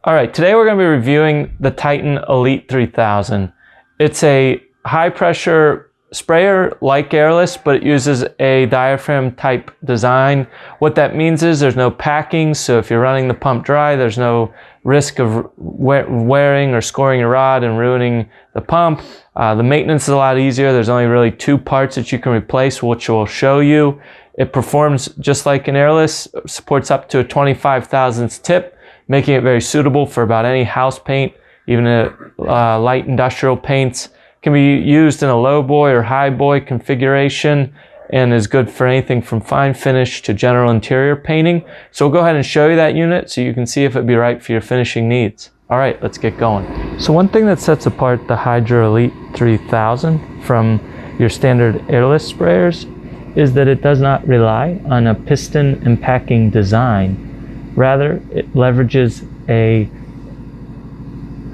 All right, today we're going to be reviewing the Titan Elite 3000. It's a high pressure sprayer like Airless, but it uses a diaphragm type design. What that means is there's no packing, so if you're running the pump dry, there's no risk of wearing or scoring your rod and ruining the pump. The maintenance is a lot easier. There's only really 2 parts that you can replace, which we'll show you. It performs just like an Airless, supports up to a 25 thousandths tip, making it very suitable for about any house paint, even light industrial paints. Can be used in a low boy or high boy configuration and is good for anything from fine finish to general interior painting. So we'll go ahead and show you that unit so you can see if it'd be right for your finishing needs. All right, let's get going. So one thing that sets apart the Hydro Elite 3000 from your standard Airless sprayers is that it does not rely on a piston and packing design. Rather, it leverages a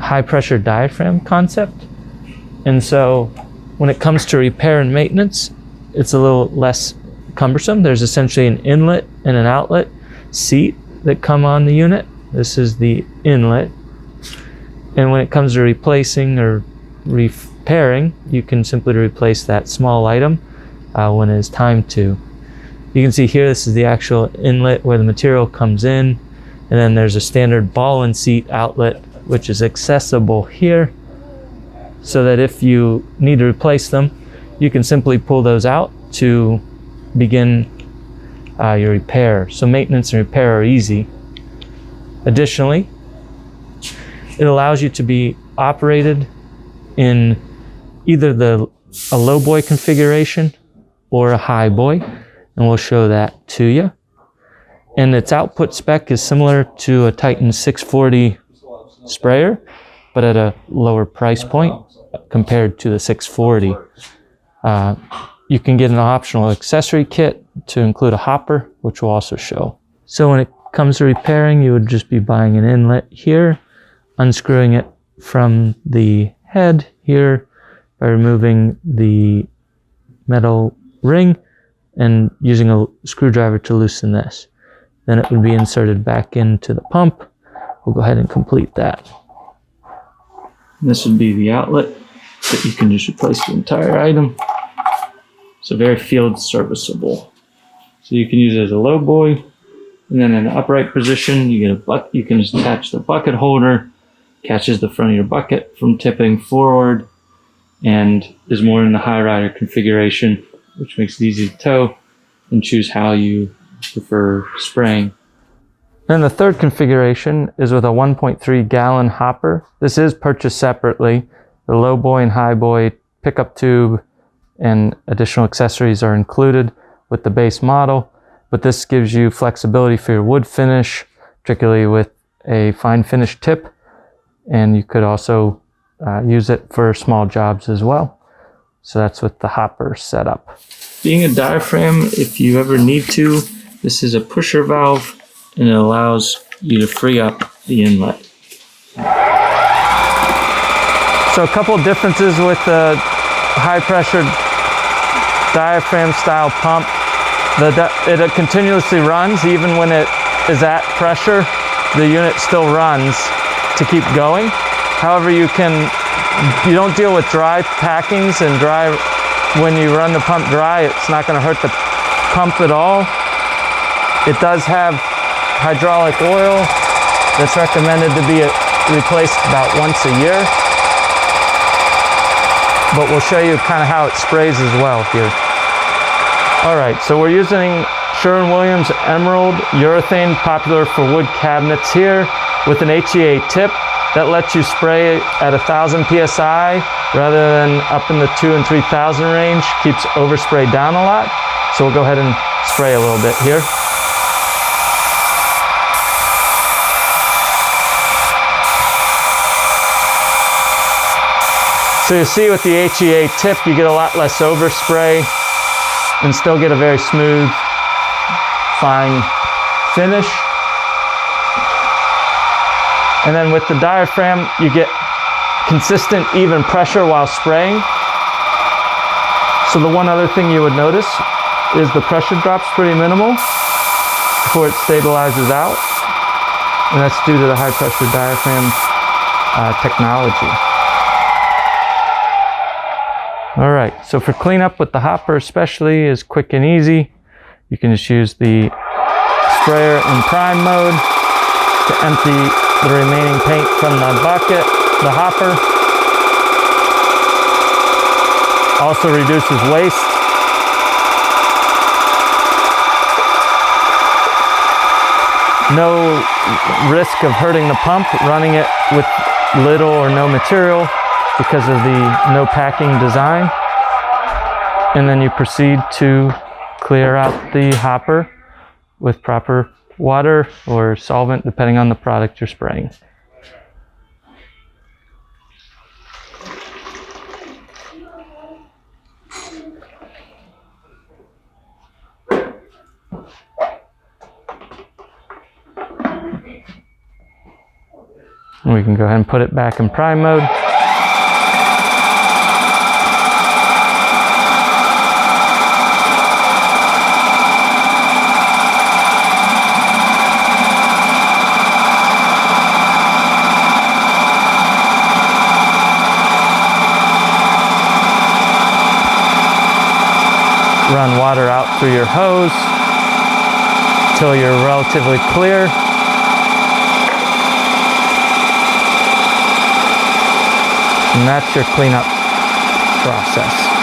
high pressure diaphragm concept. And so when it comes to repair and maintenance, it's a little less cumbersome. There's essentially an inlet and an outlet seat that come on the unit. This is the inlet. And when it comes to replacing or repairing, you can simply replace that small item when it is time to. You can see here, this is the actual inlet where the material comes in, and then there's a standard ball and seat outlet which is accessible here, so that if you need to replace them, you can simply pull those out to begin your repair. So maintenance and repair are easy. Additionally, it allows you to be operated in either a low boy configuration or a high boy, and we'll show that to you. And its output spec is similar to a Titan 640 sprayer, but at a lower price point compared to the 640. You can get an optional accessory kit to include a hopper, which we'll also show. So when it comes to repairing, you would just be buying an inlet here, unscrewing it from the head here by removing the metal ring and using a screwdriver to loosen this. Then it would be inserted back into the pump. We'll go ahead and complete that. This would be the outlet that you can just replace the entire item. So very field serviceable. So you can use it as a low boy, and then in an upright position, you get you can just attach the bucket holder, catches the front of your bucket from tipping forward, and is more in the high rider configuration, which makes it easy to tow and choose how you prefer spraying. Then the third configuration is with a 1.3 gallon hopper. This is purchased separately. The low boy and high boy pickup tube and additional accessories are included with the base model, but this gives you flexibility for your wood finish, particularly with a fine finish tip, and you could also use it for small jobs as well. So that's with the hopper setup. Being a diaphragm, if you ever need to, this is a pusher valve, and it allows you to free up the inlet. So a couple differences with the high pressure diaphragm style pump. It continuously runs. Even when it is at pressure, the unit still runs to keep going. However, you don't deal with dry packings and dry. When you run the pump dry, it's not going to hurt the pump at all. It does have hydraulic oil that's recommended to be replaced about once a year. But we'll show you kind of how it sprays as well here. All right, so we're using Sherwin-Williams Emerald urethane, popular for wood cabinets here, with an HEA tip that lets you spray at 1,000 PSI rather than up in the 2,000 and 3,000 range. Keeps overspray down a lot. So we'll go ahead and spray a little bit here. So you see with the HEA tip, you get a lot less overspray and still get a very smooth, fine finish. And then with the diaphragm, you get consistent, even pressure while spraying. So the one other thing you would notice is the pressure drop's pretty minimal before it stabilizes out. And that's due to the high pressure diaphragm technology. All right, so for cleanup with the hopper especially is quick and easy. You can just use the sprayer in prime mode to empty the remaining paint from the bucket, the hopper. Also reduces waste. No risk of hurting the pump running it with little or no material because of the no packing design. And then you proceed to clear out the hopper with proper water or solvent depending on the product you're spraying. And we can go ahead and put it back in prime mode. Run water out through your hose until you're relatively clear. And that's your cleanup process.